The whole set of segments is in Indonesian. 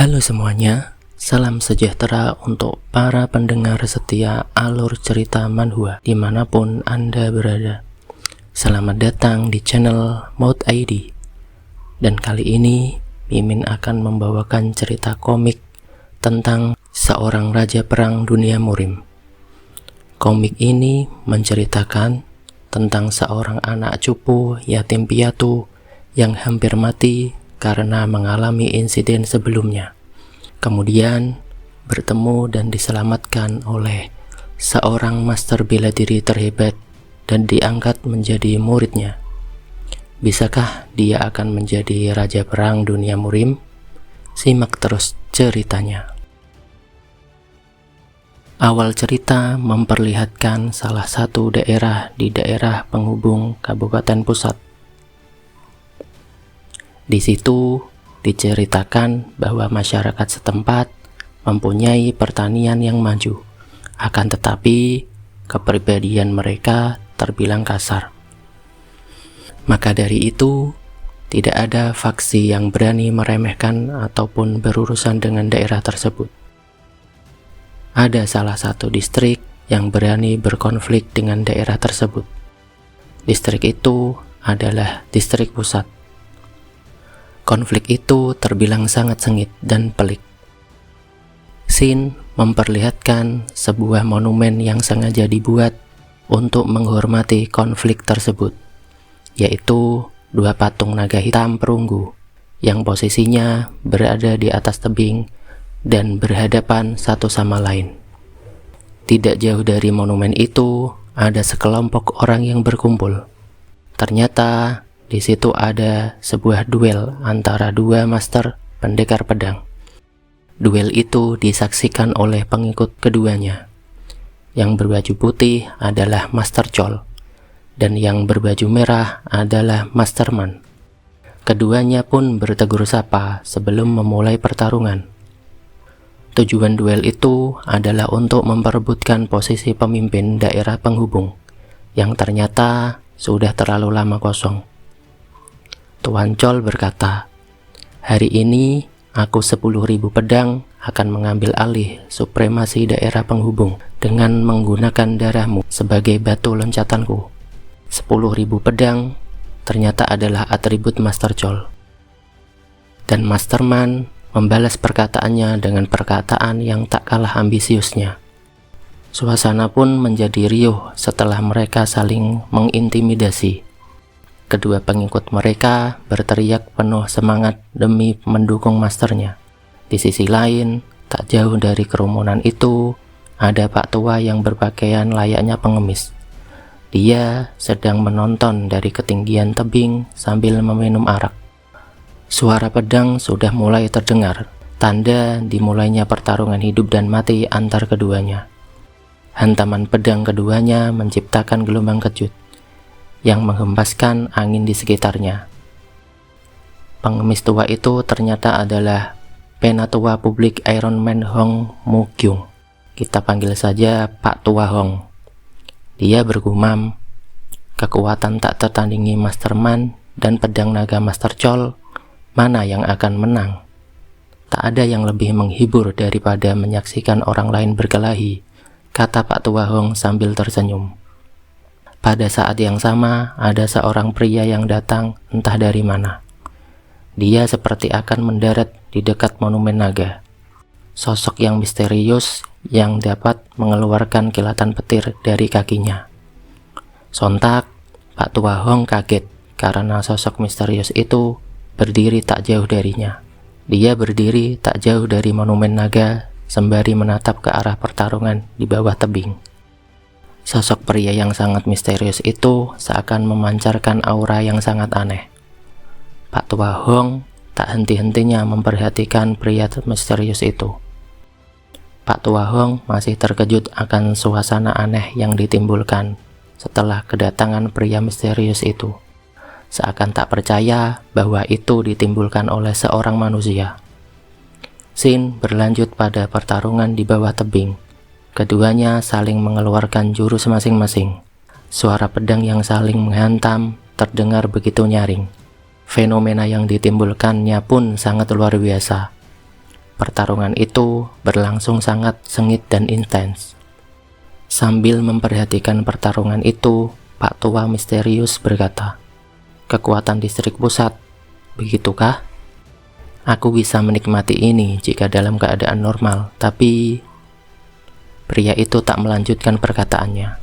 Halo semuanya, salam sejahtera untuk para pendengar setia alur cerita manhwa dimanapun Anda berada. Selamat datang di channel Maud ID. Dan kali ini Mimin akan membawakan cerita komik tentang seorang raja perang dunia murim. Komik ini menceritakan tentang seorang anak cupu yatim piatu yang hampir mati karena mengalami insiden sebelumnya. Kemudian bertemu dan diselamatkan oleh seorang master bela diri terhebat dan diangkat menjadi muridnya. Bisakah dia akan menjadi raja perang dunia murim? Simak terus ceritanya. Awal cerita memperlihatkan salah satu daerah di daerah penghubung Kabupaten Pusat. Di situ diceritakan bahwa masyarakat setempat mempunyai pertanian yang maju, akan tetapi kepribadian mereka terbilang kasar. Maka dari itu, tidak ada faksi yang berani meremehkan ataupun berurusan dengan daerah tersebut. Ada salah satu distrik yang berani berkonflik dengan daerah tersebut. Distrik itu adalah distrik Pusat. Konflik itu terbilang sangat sengit dan pelik. Scene memperlihatkan sebuah monumen yang sengaja dibuat untuk menghormati konflik tersebut, yaitu dua patung naga hitam perunggu yang posisinya berada di atas tebing dan berhadapan satu sama lain. Tidak jauh dari monumen itu ada sekelompok orang yang berkumpul. Ternyata di situ ada sebuah duel antara dua master pendekar pedang. Duel itu disaksikan oleh pengikut keduanya. Yang berbaju putih adalah Master Chol, dan yang berbaju merah adalah Master Man. Keduanya pun bertegur sapa sebelum memulai pertarungan. Tujuan duel itu adalah untuk memperebutkan posisi pemimpin daerah penghubung, yang ternyata sudah terlalu lama kosong. Tuan Chol berkata, "Hari ini aku 10.000 pedang akan mengambil alih supremasi daerah penghubung dengan menggunakan darahmu sebagai batu loncatanku." 10.000 pedang ternyata adalah atribut Master Chol. Dan Master Man membalas perkataannya dengan perkataan yang tak kalah ambisiusnya. Suasana pun menjadi riuh setelah mereka saling mengintimidasi. Kedua pengikut mereka berteriak penuh semangat demi mendukung masternya. Di sisi lain, tak jauh dari kerumunan itu, ada Pak Tua yang berpakaian layaknya pengemis. Dia sedang menonton dari ketinggian tebing sambil meminum arak. Suara pedang sudah mulai terdengar, tanda dimulainya pertarungan hidup dan mati antar keduanya. Hantaman pedang keduanya menciptakan gelombang kejut yang menghempaskan angin di sekitarnya. Pengemis tua itu ternyata adalah Penatua Publik Iron Man Hong Mu Kyung. Kita panggil saja Pak Tua Hong. Dia bergumam, "Kekuatan tak tertandingi Master Man dan pedang naga Master Chol, mana yang akan menang? Tak ada yang lebih menghibur daripada menyaksikan orang lain berkelahi," kata Pak Tua Hong sambil tersenyum. Pada saat yang sama, ada seorang pria yang datang entah dari mana. Dia seperti akan mendarat di dekat monumen naga. Sosok yang misterius yang dapat mengeluarkan kilatan petir dari kakinya. Sontak, Pak Tua Hong kaget karena sosok misterius itu berdiri tak jauh darinya. Dia berdiri tak jauh dari monumen naga sembari menatap ke arah pertarungan di bawah tebing. Sosok pria yang sangat misterius itu seakan memancarkan aura yang sangat aneh. Pak Tua Hong tak henti-hentinya memperhatikan pria misterius itu. Pak Tua Hong masih terkejut akan suasana aneh yang ditimbulkan setelah kedatangan pria misterius itu. Seakan tak percaya bahwa itu ditimbulkan oleh seorang manusia. Scene berlanjut pada pertarungan di bawah tebing. Keduanya saling mengeluarkan jurus masing-masing. Suara pedang yang saling menghantam terdengar begitu nyaring. Fenomena yang ditimbulkannya pun sangat luar biasa. Pertarungan itu berlangsung sangat sengit dan intens. Sambil memperhatikan pertarungan itu, Pak Tua misterius berkata, "Kekuatan listrik pusat, begitukah? Aku bisa menikmati ini jika dalam keadaan normal, tapi..." Pria itu tak melanjutkan perkataannya.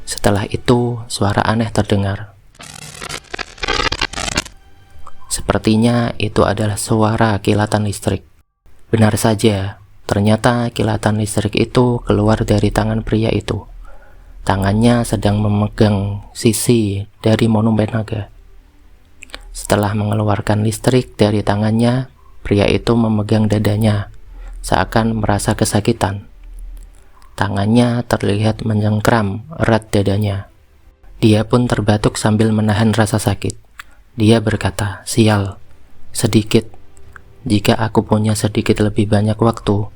Setelah itu, suara aneh terdengar. Sepertinya itu adalah suara kilatan listrik. Benar saja, ternyata kilatan listrik itu keluar dari tangan pria itu. Tangannya sedang memegang sisi dari monumen naga. Setelah mengeluarkan listrik dari tangannya, pria itu memegang dadanya, seakan merasa kesakitan. Tangannya terlihat mencengkram erat dadanya. Dia pun terbatuk sambil menahan rasa sakit. Dia berkata, "Sial, sedikit. Jika aku punya sedikit lebih banyak waktu."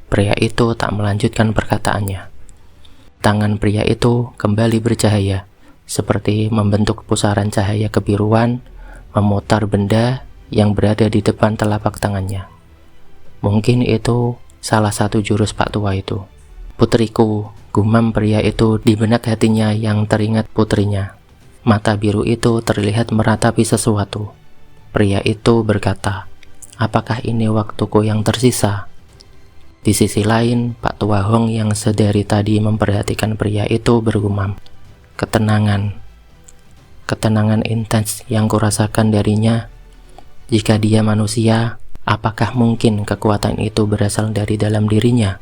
Pria itu tak melanjutkan perkataannya. Tangan pria itu kembali bercahaya, seperti membentuk pusaran cahaya kebiruan, memutar benda yang berada di depan telapak tangannya. Mungkin itu salah satu jurus Pak Tua itu. "Putriku," gumam pria itu di benak hatinya yang teringat putrinya. Mata biru itu terlihat meratapi sesuatu. Pria itu berkata, "Apakah ini waktuku yang tersisa?" Di sisi lain, Pak Tua Hong yang sedari tadi memperhatikan pria itu bergumam, "Ketenangan. Ketenangan intens yang kurasakan darinya. Jika dia manusia, apakah mungkin kekuatan itu berasal dari dalam dirinya?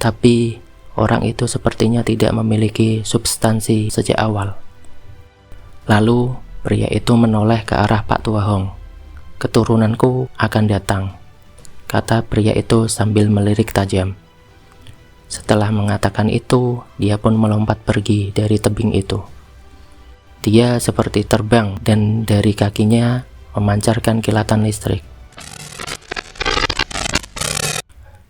Tapi orang itu sepertinya tidak memiliki substansi sejak awal." Lalu, pria itu menoleh ke arah Pak Tua Hong. "Keturunanku akan datang," kata pria itu sambil melirik tajam. Setelah mengatakan itu, dia pun melompat pergi dari tebing itu. Dia seperti terbang dan dari kakinya memancarkan kilatan listrik.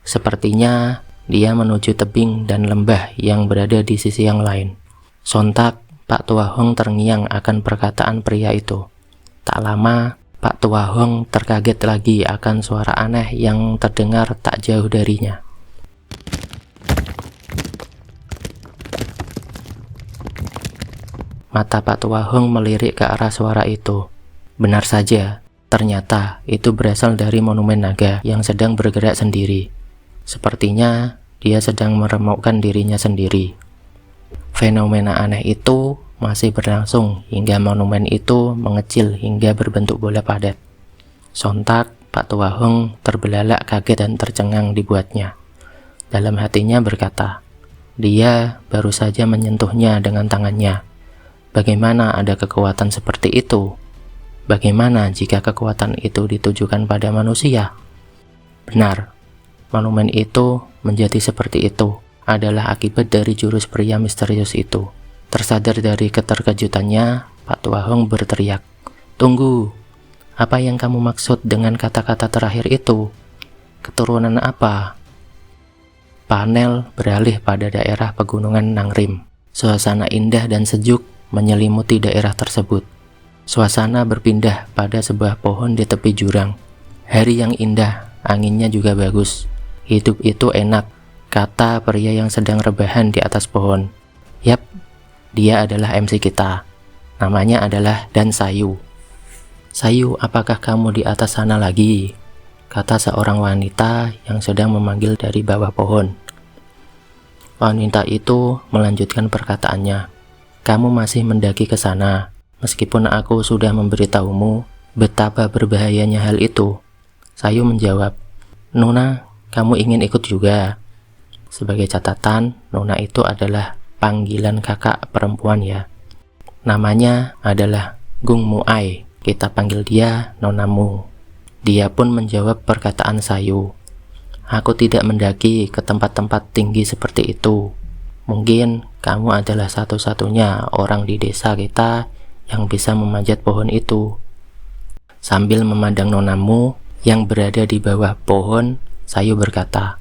Sepertinya dia menuju tebing dan lembah yang berada di sisi yang lain. Sontak, Pak Tua Hong terngiang akan perkataan pria itu. Tak lama, Pak Tua Hong terkaget lagi akan suara aneh yang terdengar tak jauh darinya. Mata Pak Tua Hong melirik ke arah suara itu. Benar saja, ternyata itu berasal dari monumen naga yang sedang bergerak sendiri. Sepertinya dia sedang meremukkan dirinya sendiri. Fenomena aneh itu masih berlangsung hingga monumen itu mengecil hingga berbentuk bola padat. Sontak, Pak Tua Hong terbelalak kaget dan tercengang dibuatnya. Dalam hatinya berkata, dia baru saja menyentuhnya dengan tangannya. Bagaimana ada kekuatan seperti itu? Bagaimana jika kekuatan itu ditujukan pada manusia? Benar, monumen itu menjadi seperti itu adalah akibat dari jurus pria misterius itu. Tersadar dari keterkejutannya, Pak Tua Hong berteriak, "Tunggu, apa yang kamu maksud dengan kata-kata terakhir itu? Keturunan apa?" Panel beralih pada daerah pegunungan Nangrim. Suasana indah dan sejuk menyelimuti daerah tersebut. Suasana berpindah pada sebuah pohon di tepi jurang. Hari yang indah, anginnya juga bagus. Hidup itu enak, kata pria yang sedang rebahan di atas pohon. Yap, dia adalah MC kita. Namanya adalah Dan Sayu. "Sayu, apakah kamu di atas sana lagi?" kata seorang wanita yang sedang memanggil dari bawah pohon. Wanita itu melanjutkan perkataannya, "Kamu masih mendaki ke sana, meskipun aku sudah memberitahumu betapa berbahayanya hal itu." Sayu menjawab, "Nona, kamu ingin ikut juga?" Sebagai catatan, Nona itu adalah panggilan kakak perempuan ya. Namanya adalah Gung Muai. Kita panggil dia Nona Mu. Dia pun menjawab perkataan Sayu. "Aku tidak mendaki ke tempat-tempat tinggi seperti itu. Mungkin kamu adalah satu-satunya orang di desa kita yang bisa memanjat pohon itu." Sambil memandang Nona Mu yang berada di bawah pohon, Sayu berkata,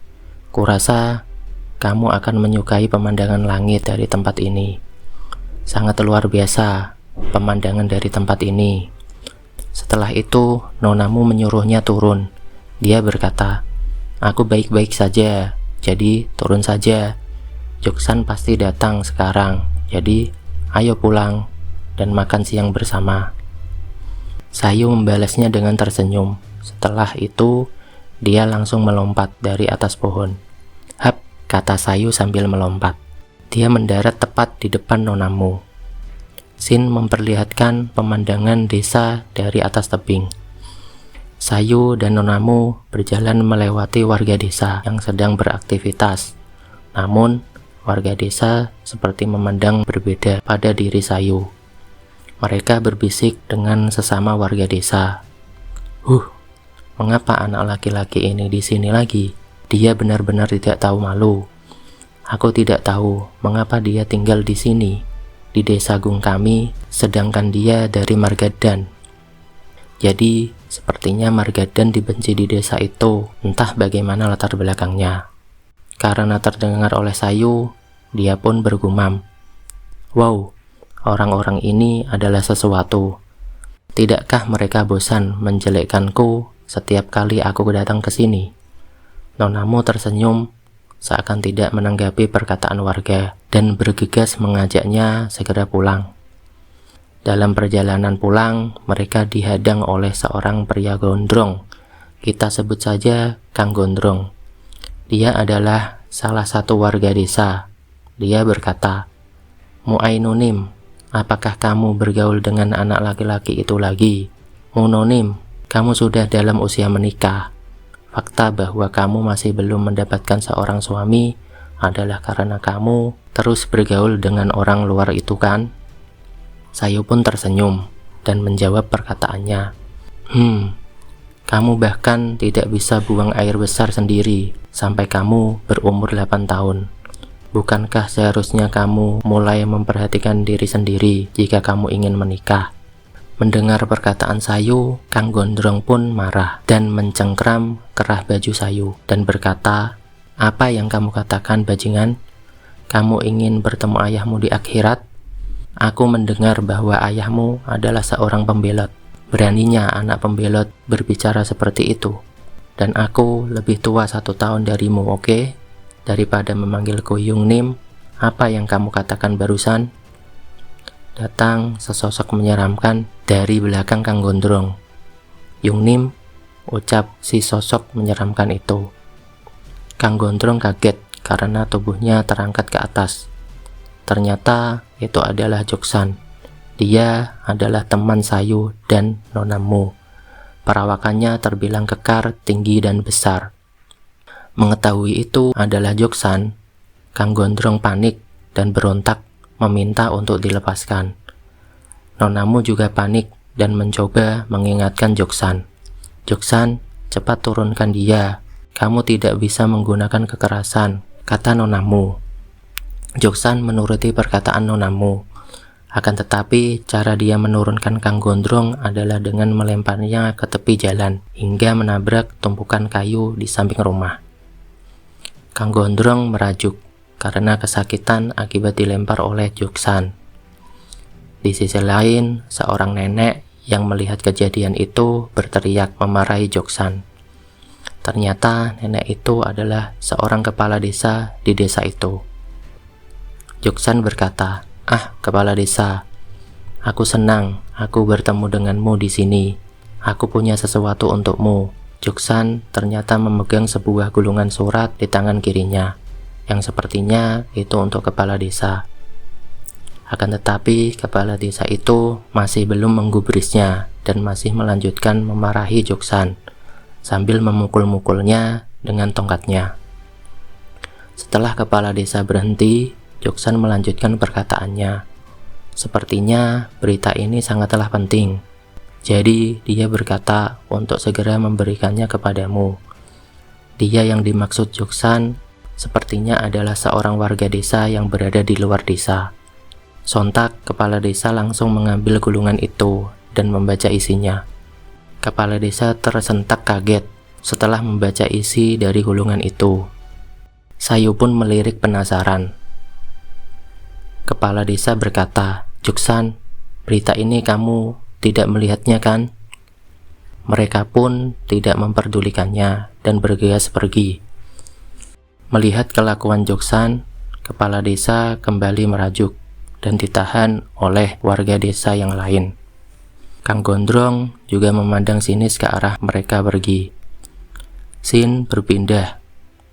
"Kurasa kamu akan menyukai pemandangan langit dari tempat ini. Sangat luar biasa pemandangan dari tempat ini." Setelah itu, Nonamu menyuruhnya turun. Dia berkata, "Aku baik-baik saja, jadi turun saja. Joksan pasti datang sekarang, jadi ayo pulang dan makan siang bersama." Sayu membalasnya dengan tersenyum. Setelah itu, dia langsung melompat dari atas pohon. "Hap," kata Sayu sambil melompat. Dia mendarat tepat di depan Nonamu. Sin memperlihatkan pemandangan desa dari atas tebing. Sayu dan Nonamu berjalan melewati warga desa yang sedang beraktivitas. Namun, warga desa seperti memandang berbeda pada diri Sayu. Mereka berbisik dengan sesama warga desa. Mengapa anak laki-laki ini di sini lagi? Dia benar-benar tidak tahu malu. Aku tidak tahu mengapa dia tinggal di sini, di desa Gung kami, sedangkan dia dari Margadan. Jadi, sepertinya Margadan dibenci di desa itu, entah bagaimana latar belakangnya. Karena terdengar oleh Sayu, dia pun bergumam, "Wow, orang-orang ini adalah sesuatu. Tidakkah mereka bosan menjelekkanku setiap kali aku datang ke sini?" Nonamu tersenyum, seakan tidak menanggapi perkataan warga, dan bergegas mengajaknya segera pulang. Dalam perjalanan pulang, mereka dihadang oleh seorang pria gondrong. Kita sebut saja Kang Gondrong. Dia adalah salah satu warga desa. Dia berkata, "Muainunim, apakah kamu bergaul dengan anak laki-laki itu lagi? Munonim, kamu sudah dalam usia menikah. Fakta bahwa kamu masih belum mendapatkan seorang suami adalah karena kamu terus bergaul dengan orang luar itu kan?" Sayu pun tersenyum dan menjawab perkataannya. Kamu bahkan tidak bisa buang air besar sendiri sampai kamu berumur 8 tahun. Bukankah seharusnya kamu mulai memperhatikan diri sendiri jika kamu ingin menikah?" Mendengar perkataan Sayu, Kang Gondrong pun marah dan mencengkram kerah baju Sayu dan berkata, "Apa yang kamu katakan, bajingan? Kamu ingin bertemu ayahmu di akhirat? Aku mendengar bahwa ayahmu adalah seorang pembelot. Beraninya anak pembelot berbicara seperti itu. Dan aku lebih tua 1 tahun darimu, oke? Daripada memanggilku Yung Nim, apa yang kamu katakan barusan?" Datang sesosok menyeramkan dari belakang Kang Gondrong. "Yung Nim," ucap si sosok menyeramkan itu. Kang Gondrong kaget karena tubuhnya terangkat ke atas. Ternyata itu adalah Joksan. Dia adalah teman Sayu dan Nonamu. Perawakannya terbilang kekar, tinggi, dan besar. Mengetahui itu adalah Joksan, Kang Gondrong panik dan berontak meminta untuk dilepaskan. Nonamu juga panik dan mencoba mengingatkan Joksan. "Joksan, cepat turunkan dia. Kamu tidak bisa menggunakan kekerasan," kata Nonamu. Joksan menuruti perkataan Nonamu. Akan tetapi, cara dia menurunkan Kang Gondrong adalah dengan melemparnya ke tepi jalan hingga menabrak tumpukan kayu di samping rumah. Kang Gondrong merajuk karena kesakitan akibat dilempar oleh Joksan. Di sisi lain, seorang nenek yang melihat kejadian itu berteriak memarahi Joksan. Ternyata nenek itu adalah seorang kepala desa di desa itu. Joksan berkata, "Kepala desa, aku senang aku bertemu denganmu di sini. Aku punya sesuatu untukmu." Joksan ternyata memegang sebuah gulungan surat di tangan kirinya, yang sepertinya itu untuk kepala desa. Akan tetapi, kepala desa itu masih belum menggubrisnya dan masih melanjutkan memarahi Joksan sambil memukul-mukulnya dengan tongkatnya. Setelah kepala desa berhenti, Joksan melanjutkan perkataannya. Sepertinya berita ini sangatlah penting. Jadi dia berkata untuk segera memberikannya kepadamu. Dia yang dimaksud Joksan sepertinya adalah seorang warga desa yang berada di luar desa. Sontak, kepala desa langsung mengambil gulungan itu dan membaca isinya. Kepala desa tersentak kaget setelah membaca isi dari gulungan itu. Sayu pun melirik penasaran. Kepala desa berkata, "Joksan, berita ini kamu tidak melihatnya kan?" mereka pun tidak memperdulikannya dan bergegas pergi. Melihat kelakuan Joksan, kepala desa kembali merajuk dan ditahan oleh warga desa yang lain. Kang Gondrong juga memandang sinis ke arah mereka pergi. Scene berpindah,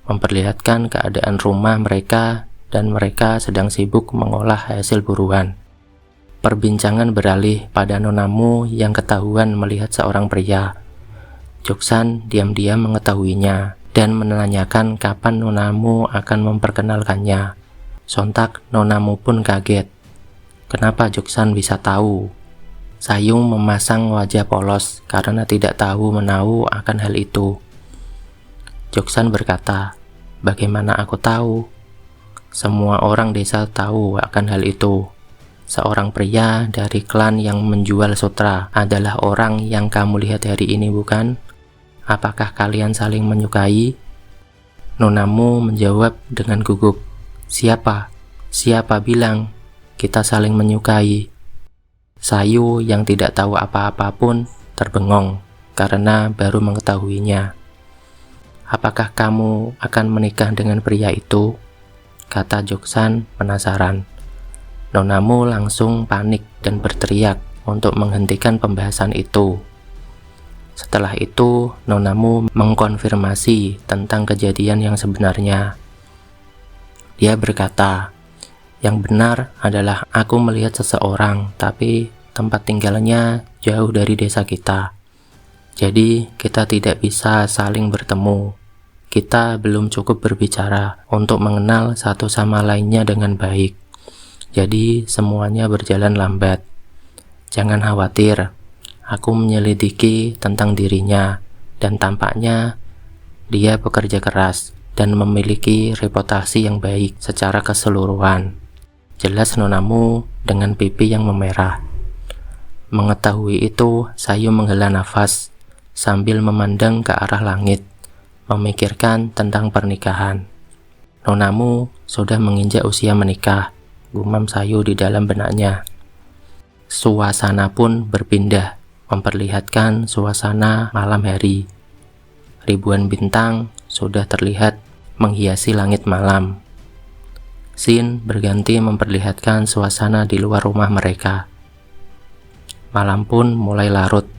memperlihatkan keadaan rumah mereka dan mereka sedang sibuk mengolah hasil buruan. Perbincangan beralih pada nonamu yang ketahuan melihat seorang pria. Joksan diam-diam mengetahuinya dan menanyakan kapan nonamu akan memperkenalkannya. Sontak nonamu pun kaget. Kenapa Joksan bisa tahu? Sayung memasang wajah polos karena tidak tahu menahu akan hal itu. Joksan berkata, "Bagaimana aku tahu? Semua orang desa tahu akan hal itu. Seorang pria dari klan yang menjual sutra adalah orang yang kamu lihat hari ini, bukan? Apakah kalian saling menyukai?" Nonamu menjawab dengan gugup, "Siapa? Siapa bilang kita saling menyukai?" Sayu yang tidak tahu apa-apa pun terbengong karena baru mengetahuinya. "Apakah kamu akan menikah dengan pria itu?" kata Joksan penasaran. Nonamu langsung panik dan berteriak untuk menghentikan pembahasan itu. Setelah itu, nonamu mengkonfirmasi tentang kejadian yang sebenarnya. Dia berkata, "Yang benar adalah aku melihat seseorang, tapi tempat tinggalnya jauh dari desa kita. Jadi, kita tidak bisa saling bertemu. Kita belum cukup berbicara untuk mengenal satu sama lainnya dengan baik. Jadi semuanya berjalan lambat. Jangan khawatir, aku menyelidiki tentang dirinya dan tampaknya dia bekerja keras dan memiliki reputasi yang baik secara keseluruhan." Jelas nonamu dengan pipi yang memerah. Mengetahui itu, Sayu menghela nafas sambil memandang ke arah langit, memikirkan tentang pernikahan. Nonamu sudah menginjak usia menikah, gumam Sayu di dalam benaknya. Suasana pun berpindah, memperlihatkan suasana malam hari. Ribuan bintang sudah terlihat menghiasi langit malam. Scene berganti memperlihatkan suasana di luar rumah mereka. Malam pun mulai larut.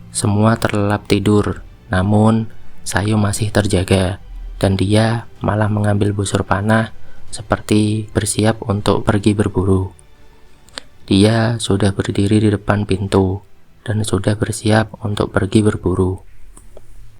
Semua terlelap tidur, namun Sayu masih terjaga dan dia malah mengambil busur panah seperti bersiap untuk pergi berburu. Dia sudah berdiri di depan pintu dan sudah bersiap untuk pergi berburu.